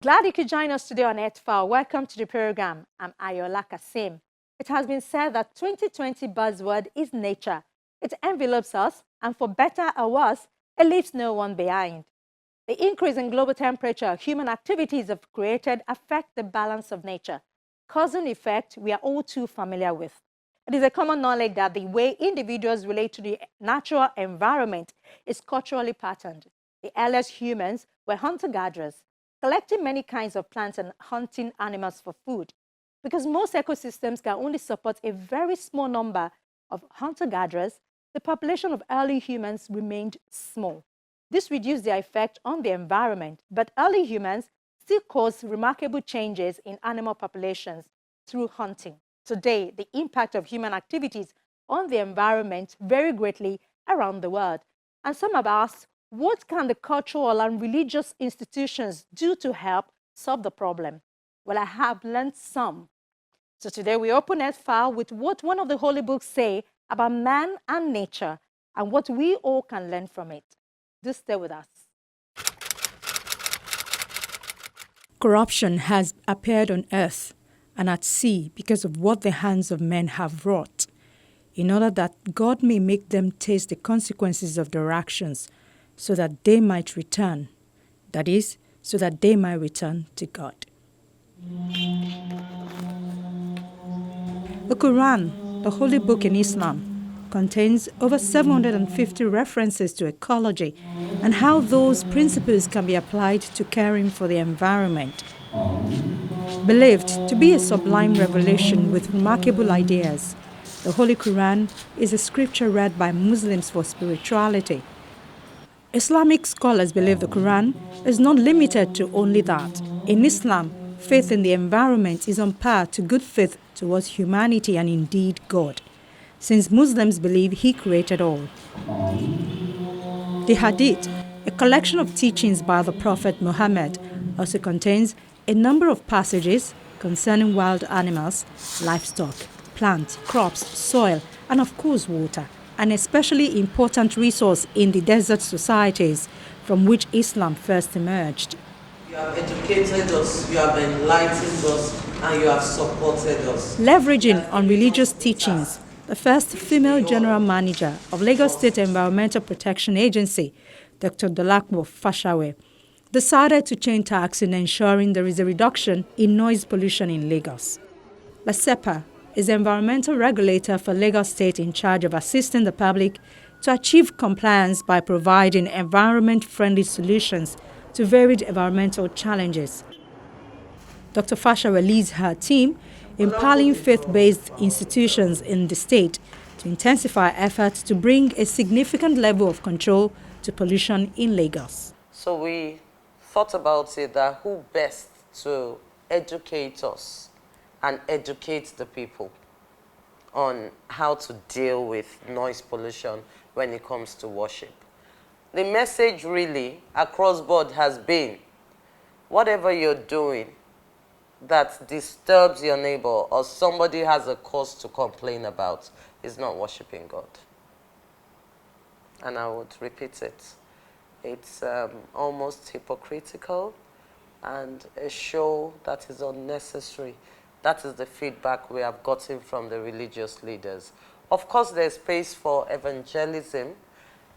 Glad you could join us today on Earthfile. Welcome to the program. I'm Ayola Kasim. It has been said that 2020 buzzword is nature. It envelopes us, and for better or worse, it leaves no one behind. The increase in global temperature human activities have created affect the balance of nature, cause and effect we are all too familiar with. It is a common knowledge that the way individuals relate to the natural environment is culturally patterned. The earliest humans were hunter-gatherers, collecting many kinds of plants and hunting animals for food. Because most ecosystems can only support a very small number of hunter-gatherers, the population of early humans remained small. This reduced their effect on the environment, but early humans still caused remarkable changes in animal populations through hunting. Today, the impact of human activities on the environment vary greatly around the world. And some have asked, what can the cultural and religious institutions do to help solve the problem? Well, I have learned some. So today we open Earthfile with what one of the holy books say about man and nature and what we all can learn from it. Do stay with us. Corruption has appeared on earth and at sea because of what the hands of men have wrought, in order that God may make them taste the consequences of their actions, so that they might return. That is, so that they might return to God. The Quran, the holy book in Islam, contains over 750 references to ecology and how those principles can be applied to caring for the environment. Believed to be a sublime revelation with remarkable ideas, the Holy Quran is a scripture read by Muslims for spirituality. Islamic scholars believe the Quran is not limited to only that. In Islam, faith in the environment is on par to good faith towards humanity and indeed God, since Muslims believe He created all. The Hadith, a collection of teachings by the Prophet Muhammad, also contains a number of passages concerning wild animals, livestock, plants, crops, soil, and of course water, an especially important resource in the desert societies from which Islam first emerged. You have educated us, you have enlightened us, and you have supported us. Leveraging on religious teachings, the first female general manager of Lagos State Environmental Protection Agency, Dr. Dolapo Fashawe, decided to change tack in ensuring there is a reduction in noise pollution in Lagos. LASEPA is the environmental regulator for Lagos State in charge of assisting the public to achieve compliance by providing environment-friendly solutions to varied environmental challenges. Dr. Fashawe leads her team in empowering faith-based institutions in the state to intensify efforts to bring a significant level of control to pollution in Lagos. So we thought about it that who best to educate us and educate the people on how to deal with noise pollution when it comes to worship. The message really across board has been, whatever you're doing that disturbs your neighbor or somebody has a cause to complain about is not worshiping God. And I would repeat it. It's almost hypocritical and a show that is unnecessary. That is the feedback we have gotten from the religious leaders. Of course, there's space for evangelism,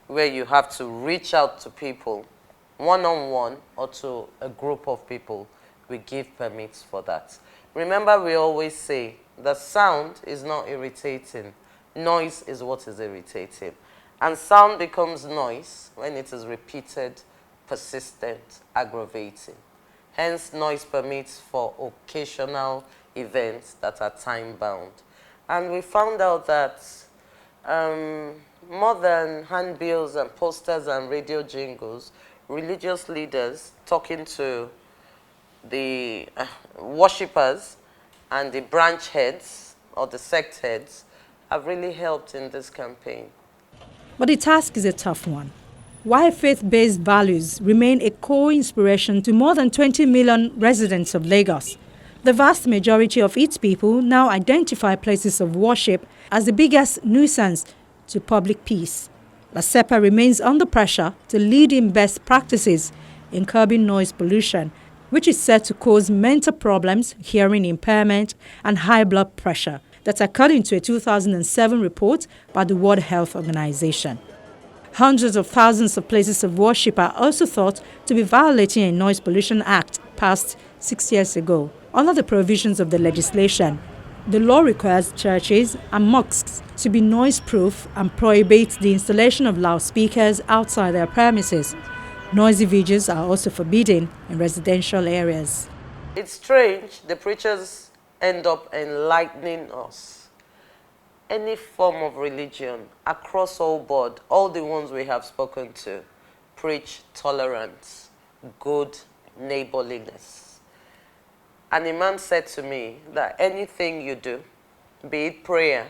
where you have to reach out to people one-on-one or to a group of people. We give permits for that. Remember, we always say the sound is not irritating. Noise is what is irritating. And sound becomes noise when it is repeated, persistent, aggravating. Hence, noise permits for occasional events that are time-bound. And we found out that more than handbills and posters and radio jingles, religious leaders talking to the worshippers and the branch heads or the sect heads have really helped in this campaign. But the task is a tough one. While faith-based values remain a core inspiration to more than 20 million residents of Lagos, the vast majority of its people now identify places of worship as the biggest nuisance to public peace. LASEPA remains under pressure to lead in best practices in curbing noise pollution which is said to cause mental problems, hearing impairment, and high blood pressure. That's according to a 2007 report by the World Health Organization. Hundreds of thousands of places of worship are also thought to be violating a Noise Pollution Act passed 6 years ago. Under the provisions of the legislation, the law requires churches and mosques to be noise-proof and prohibits the installation of loudspeakers outside their premises. Noisy vigils are also forbidden in residential areas. It's strange, the preachers end up enlightening us. Any form of religion, across all board, all the ones we have spoken to, preach tolerance, good neighborliness. And a man said to me that anything you do, be it prayer,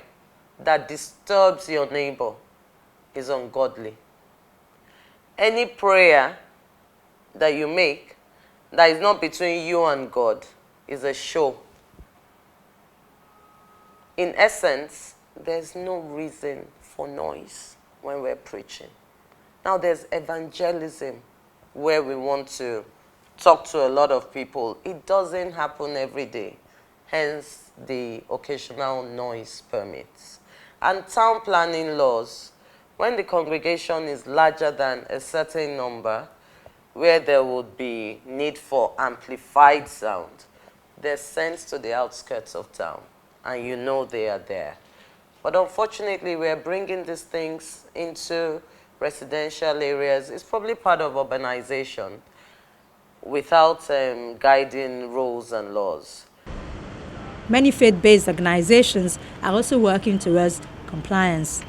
that disturbs your neighbor is ungodly. Any prayer that you make that is not between you and God is a show. In essence, there's no reason for noise when we're preaching. Now there's evangelism where we want to talk to a lot of people. It doesn't happen every day, hence the occasional noise permits. And town planning laws, when the congregation is larger than a certain number, where there would be need for amplified sound, they're sent to the outskirts of town, and you know they are there. But unfortunately, we're bringing these things into residential areas. It's probably part of urbanization without guiding rules and laws. Many faith-based organizations are also working towards compliance.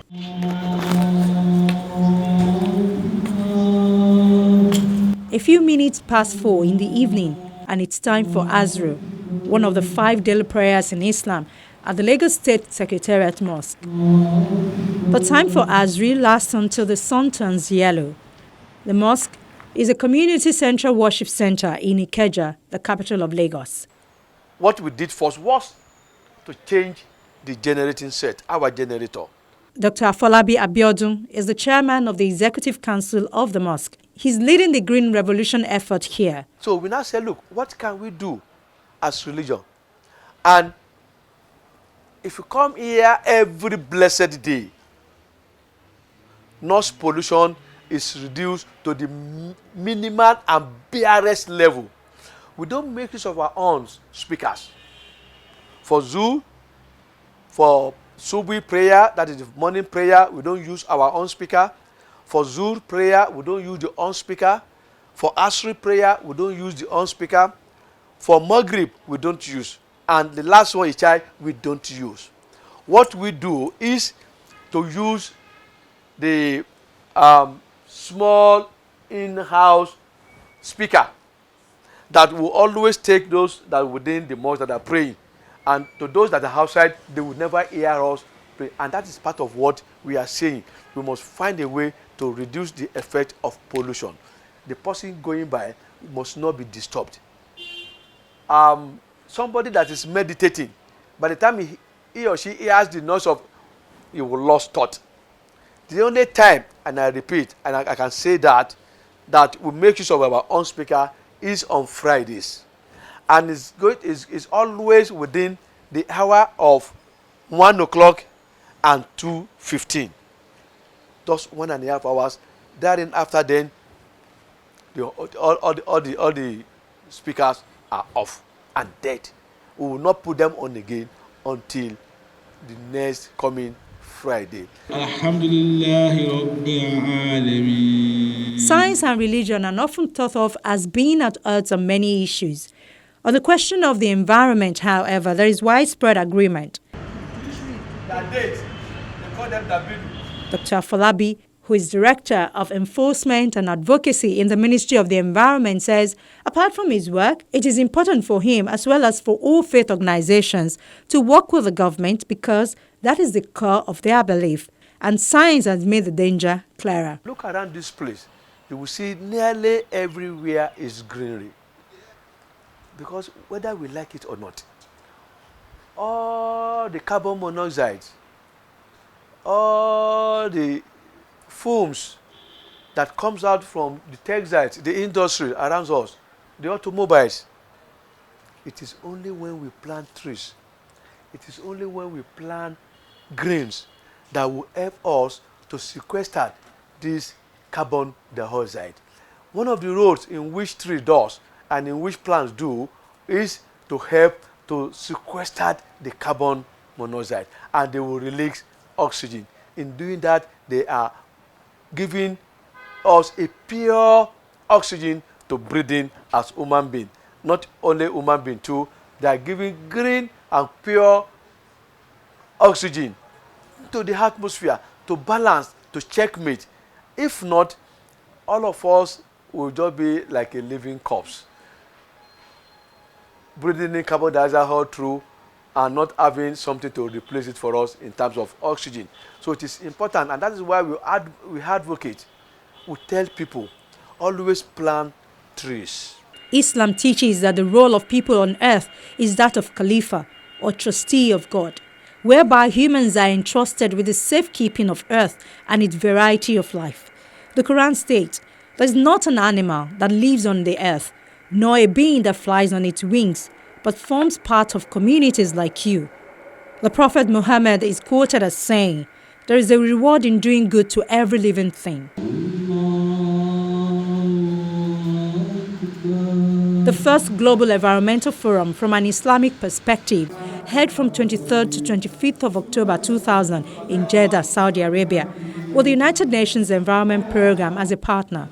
A few minutes past 4 in the evening, and it's time for Azru, one of the 5 daily prayers in Islam, at the Lagos State Secretariat Mosque. The time for Azri lasts until the sun turns yellow. The mosque is a community central worship center in Ikeja, the capital of Lagos. What we did first was to change the generating set, our generator. Dr. Afolabi Abiodun is the chairman of the Executive Council of the mosque. He's leading the Green Revolution effort here. So we now say, look, what can we do as religion? And if you come here every blessed day, noise pollution is reduced to the minimal and barest level. We don't make use of our own speakers. For Zuhr, for Subi prayer, that is the morning prayer, we don't use our own speaker. For Zuhr prayer, we don't use the own speaker. For Asri prayer, we don't use the own speaker. For Maghrib, we don't use. And the last one, Ichai, we don't use. What we do is to use the small in-house speaker that will always take those that are within the mosque that are praying. And to those that are outside, they will never hear us pray. And that is part of what we are saying. We must find a way to reduce the effect of pollution. The person going by must not be disturbed. Somebody that is meditating, by the time he or she hears the noise of, he will lose thought. The only time, and I repeat, and I can say that we make use of our own speaker is on Fridays. And it's always within the hour of 1 o'clock and 2:15. Just 1.5 hours. Then after then, all the speakers are off and dead. We will not put them on again until the next coming Friday. Science and religion are often thought of as being at odds on many issues. On the question of the environment, however, there is widespread agreement. Dr. Afolabi, who is Director of Enforcement and Advocacy in the Ministry of the Environment, says apart from his work, it is important for him as well as for all faith organizations to work with the government because that is the core of their belief. And science has made the danger clearer. Look around this place. You will see nearly everywhere is greenery. Because whether we like it or not, all the carbon monoxide, all the fumes that comes out from the textiles, the industry around us, the automobiles. It is only when we plant trees, it is only when we plant greens that will help us to sequester this carbon dioxide. One of the roles in which tree does and in which plants do is to help to sequester the carbon monoxide, and they will release oxygen. In doing that, they are giving us a pure oxygen to breathe in as human beings. Not only human beings too, they are giving green and pure oxygen to the atmosphere to balance, to checkmate. If not, all of us will just be like a living corpse, breathing in carbon dioxide all through and not having something to replace it for us in terms of oxygen. So it is important, and that is why we advocate, we tell people, always plant trees. Islam teaches that the role of people on earth is that of Khalifa, or trustee of God, whereby humans are entrusted with the safekeeping of earth and its variety of life. The Quran states, "There is not an animal that lives on the earth, nor a being that flies on its wings, but forms part of communities like you." The Prophet Muhammad is quoted as saying, "There is a reward in doing good to every living thing." The first Global Environmental Forum from an Islamic perspective held from 23rd to 25th of October 2000 in Jeddah, Saudi Arabia, with the United Nations Environment Programme as a partner,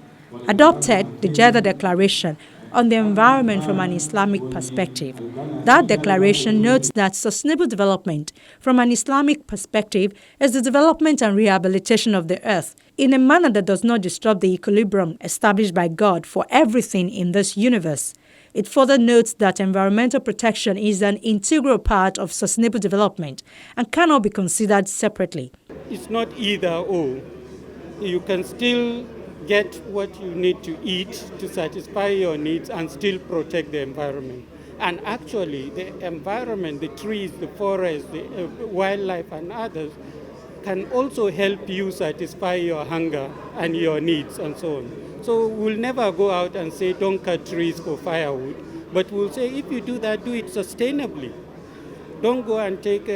adopted the Jeddah Declaration on the environment from an Islamic perspective. That declaration notes that sustainable development from an Islamic perspective is the development and rehabilitation of the earth in a manner that does not disrupt the equilibrium established by God for everything in this universe. It further notes that environmental protection is an integral part of sustainable development and cannot be considered separately. It's not either or. You can still get what you need to eat to satisfy your needs and still protect the environment. And actually, the environment, the trees, the forests, the wildlife and others can also help you satisfy your hunger and your needs and so on. So we'll never go out and say don't cut trees for firewood, but we'll say if you do that, do it sustainably. Don't go and take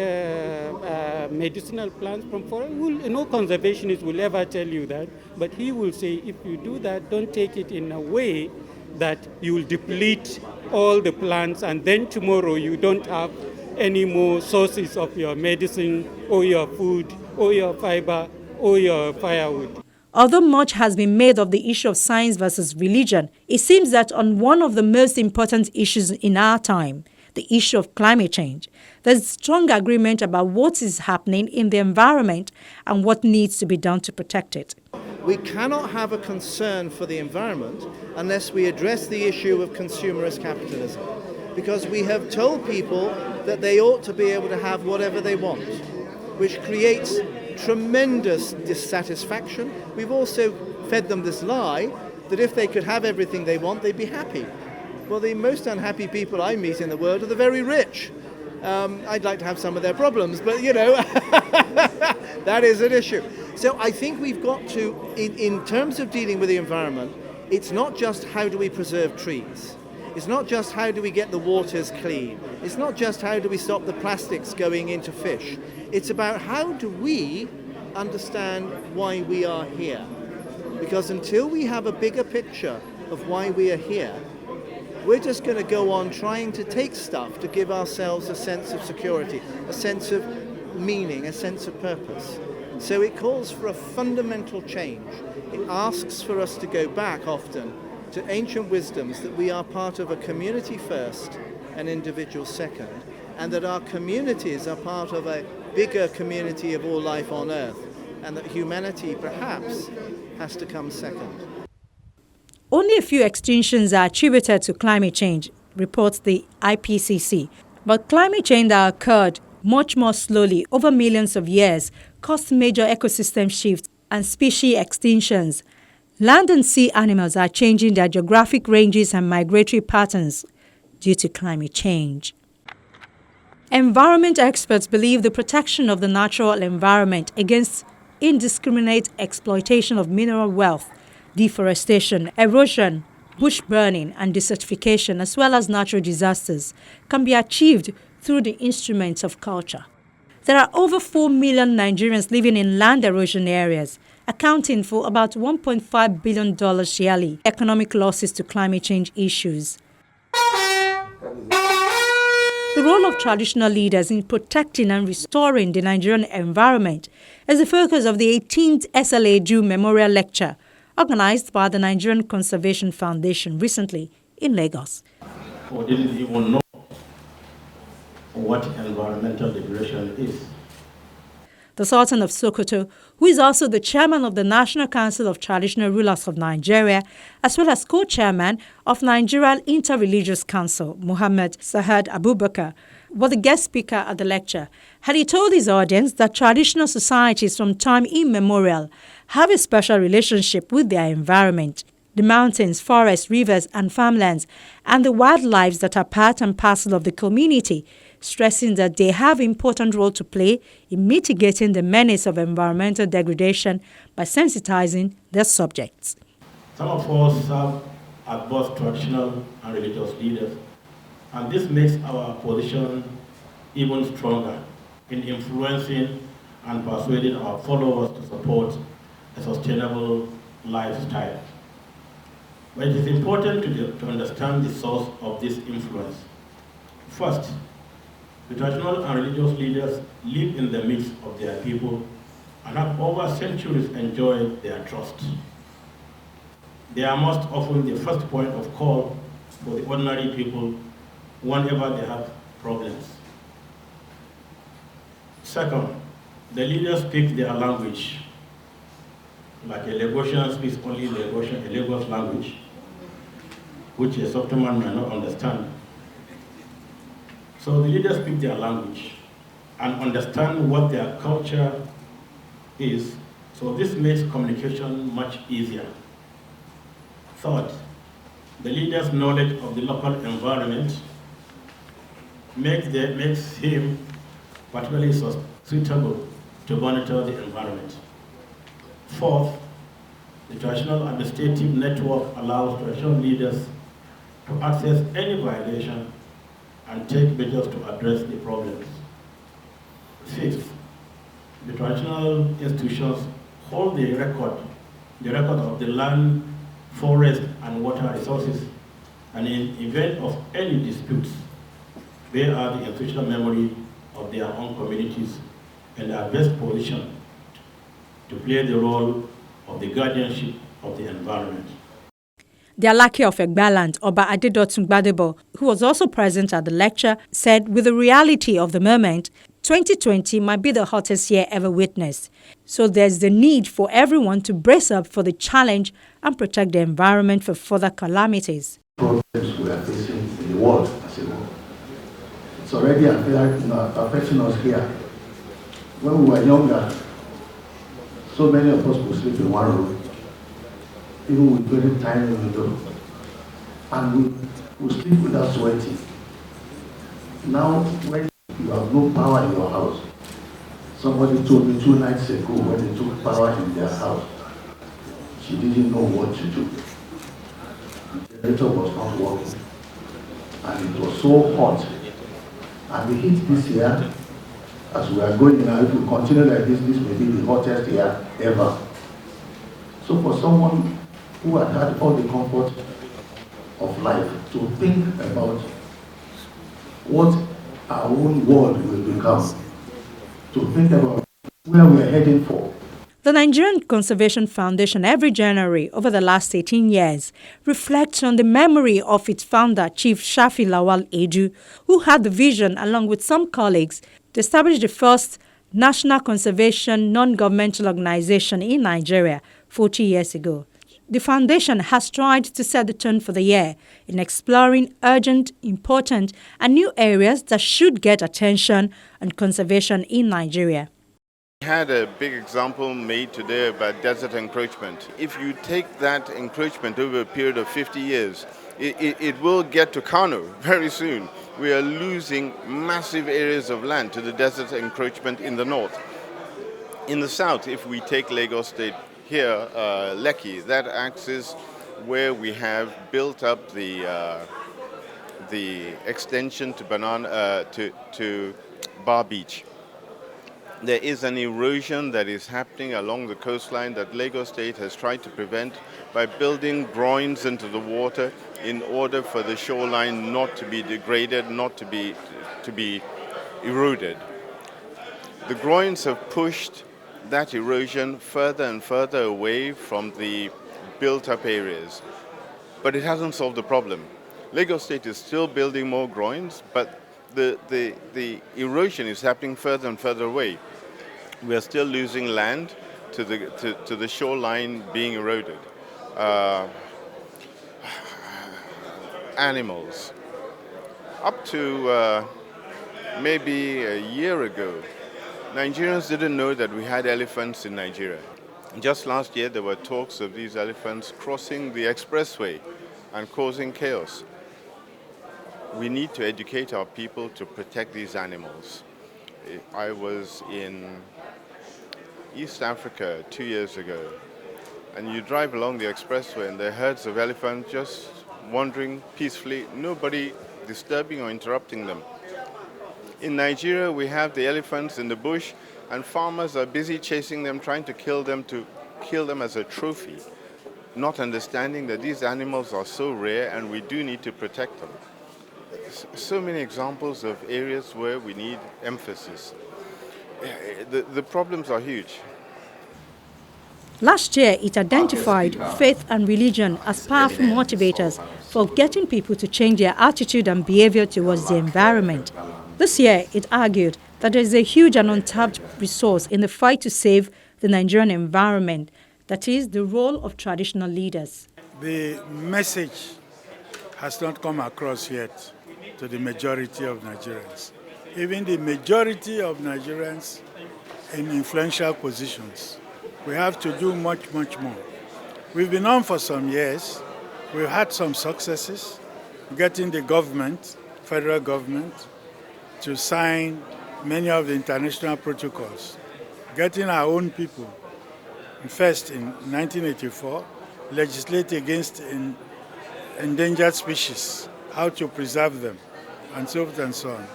medicinal plants from forest. No conservationist will ever tell you that, but he will say if you do that, don't take it in a way that you will deplete all the plants and then tomorrow you don't have any more sources of your medicine or your food or your fiber or your firewood. Although much has been made of the issue of science versus religion, it seems that on one of the most important issues in our time, the issue of climate change, there's strong agreement about what is happening in the environment and what needs to be done to protect it. We cannot have a concern for the environment unless we address the issue of consumerist capitalism, because we have told people that they ought to be able to have whatever they want, which creates tremendous dissatisfaction. We've also fed them this lie that if they could have everything they want, they'd be happy. Well, the most unhappy people I meet in the world are the very rich. I'd like to have some of their problems, but that is an issue. So I think we've got to, in terms of dealing with the environment, it's not just how do we preserve trees. It's not just how do we get the waters clean. It's not just how do we stop the plastics going into fish. It's about how do we understand why we are here. Because until we have a bigger picture of why we are here, we're just going to go on trying to take stuff to give ourselves a sense of security, a sense of meaning, a sense of purpose. So it calls for a fundamental change. It asks for us to go back often to ancient wisdoms that we are part of a community first and individual second, and that our communities are part of a bigger community of all life on earth, and that humanity perhaps has to come second. Only a few extinctions are attributed to climate change, reports the IPCC. But climate change that occurred much more slowly over millions of years caused major ecosystem shifts and species extinctions. Land and sea animals are changing their geographic ranges and migratory patterns due to climate change. Environment experts believe the protection of the natural environment against indiscriminate exploitation of mineral wealth, deforestation, erosion, bush burning and desertification, as well as natural disasters, can be achieved through the instruments of culture. There are over 4 million Nigerians living in land erosion areas, accounting for about $1.5 billion yearly economic losses to climate change issues. The role of traditional leaders in protecting and restoring the Nigerian environment is the focus of the 18th SLA Memorial Lecture, organized by the Nigerian Conservation Foundation recently in Lagos. Or didn't even know what environmental degradation is. The Sultan of Sokoto, who is also the chairman of the National Council of Traditional Rulers of Nigeria, as well as co-chairman of Nigerian Interreligious Council, Muhammad Sahad Abubakar, was the guest speaker at the lecture. Had he told his audience that traditional societies from time immemorial have a special relationship with their environment, the mountains, forests, rivers, and farmlands, and the wildlife that are part and parcel of the community, stressing that they have an important role to play in mitigating the menace of environmental degradation by sensitizing their subjects. Some of us serve as both traditional and religious leaders, and this makes our position even stronger in influencing and persuading our followers to support a sustainable lifestyle. But it is important to understand the source of this influence. First, the traditional and religious leaders live in the midst of their people and have over centuries enjoyed their trust. They are most often the first point of call for the ordinary people whenever they have problems. Second, the leaders speak their language. Like a Lagosian speaks only a Lagos language, which a Softaman may not understand. So the leaders speak their language and understand what their culture is, so this makes communication much easier. Third, the leader's knowledge of the local environment makes him particularly suitable to monitor the environment. Fourth, the traditional administrative network allows traditional leaders to access any violation and take measures to address the problems. Fifth, the traditional institutions hold the record of the land, forest, and water resources, and in event of any disputes, they are the institutional memory of their own communities and are best positioned to play the role of the guardianship of the environment. The Alake of Egbaland, Oba Adedotun Gbadebo, who was also present at the lecture, said with the reality of the moment, 2020 might be the hottest year ever witnessed. So there's the need for everyone to brace up for the challenge and protect the environment for further calamities. Problems we are facing in the world as a whole. It's already affecting us here. When we were younger, so many of us would sleep in one room, even with very tiny window, and we sleep without sweating. Now, when you have no power in your house, somebody told me 2 nights ago when they took power in their house, she didn't know what to do. The generator was not working, and it was so hot. And the heat this year, as we are going now, if we continue like this may be the hottest year ever. So for someone who had all the comfort of life to think about what our own world will become, to think about where we are heading for. The Nigerian Conservation Foundation every January over the last 18 years reflects on the memory of its founder, Chief Shafi Lawal Edu, who had the vision, along with some colleagues, to establish the first national conservation non-governmental organization in Nigeria 40 years ago. The foundation has tried to set the tone for the year in exploring urgent, important, and new areas that should get attention and conservation in Nigeria. We had a big example made today about desert encroachment. If you take that encroachment over a period of 50 years, it will get to Kano very soon. We are losing massive areas of land to the desert encroachment in the north. In the south, if we take Lagos State here, Lekki, that axis where we have built up the extension to Bar Beach. There is an erosion that is happening along the coastline that Lagos State has tried to prevent by building groins into the water in order for the shoreline not to be degraded, not to be eroded. The groins have pushed that erosion further and further away from the built-up areas, but it hasn't solved the problem. Lagos State is still building more groins, but the erosion is happening further and further away. We are still losing land to the shoreline being eroded. Animals. Up to maybe a year ago, Nigerians didn't know that we had elephants in Nigeria. Just last year, there were talks of these elephants crossing the expressway and causing chaos. We need to educate our people to protect these animals. I was in East Africa 2 years ago, and you drive along the expressway and there are herds of elephants just wandering peacefully, nobody disturbing or interrupting them. In Nigeria, we have the elephants in the bush, and farmers are busy chasing them, trying to kill them as a trophy, not understanding that these animals are so rare and we do need to protect them. So many examples of areas where we need emphasis. The problems are huge. Last year, it identified faith and religion as powerful motivators for getting people to change their attitude and behavior towards the environment. This year, it argued that there is a huge and untapped resource in the fight to save the Nigerian environment, that is, the role of traditional leaders. The message has not come across yet to the majority of Nigerians. Even the majority of Nigerians in influential positions. We have to do much, much more. We've been on for some years. We've had some successes, getting the government, federal government, to sign many of the international protocols, getting our own people, first in 1984, legislate against endangered species, how to preserve them, and so forth and so on.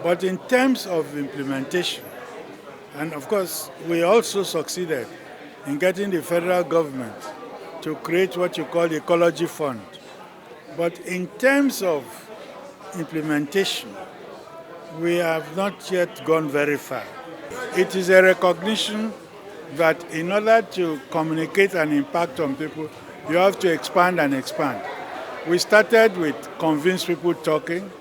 But in terms of implementation, and of course, we also succeeded in getting the federal government to create what you call the Ecology Fund. But in terms of implementation, we have not yet gone very far. It is a recognition that in order to communicate and impact on people, you have to expand and expand. We started with convince people talking,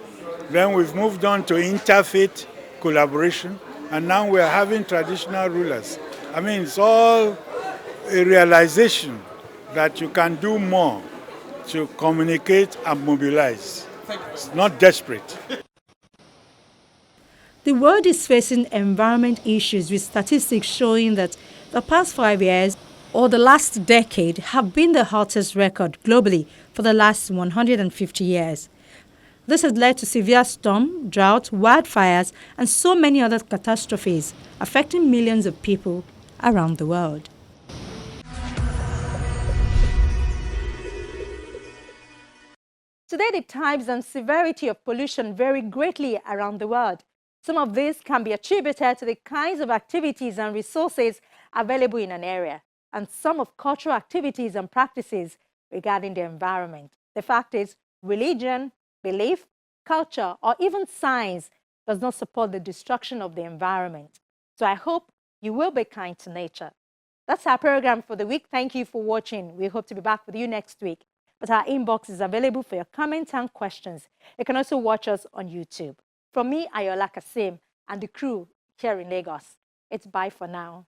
then we've moved on to interfaith collaboration, and now we're having traditional rulers. I mean, it's all a realization that you can do more to communicate and mobilize. It's not desperate. The world is facing environment issues, with statistics showing that the past 5 years or the last decade have been the hottest record globally for the last 150 years. This has led to severe storm, drought, wildfires, and so many other catastrophes affecting millions of people around the world. Today, the types and severity of pollution vary greatly around the world. Some of this can be attributed to the kinds of activities and resources available in an area, and some of cultural activities and practices regarding the environment. The fact is, religion, belief, culture, or even science does not support the destruction of the environment. So I hope you will be kind to nature. That's our program for the week. Thank you for watching. We hope to be back with you next week. But our inbox is available for your comments and questions. You can also watch us on YouTube. From me, Ayola Kasim, and the crew here in Lagos, it's bye for now.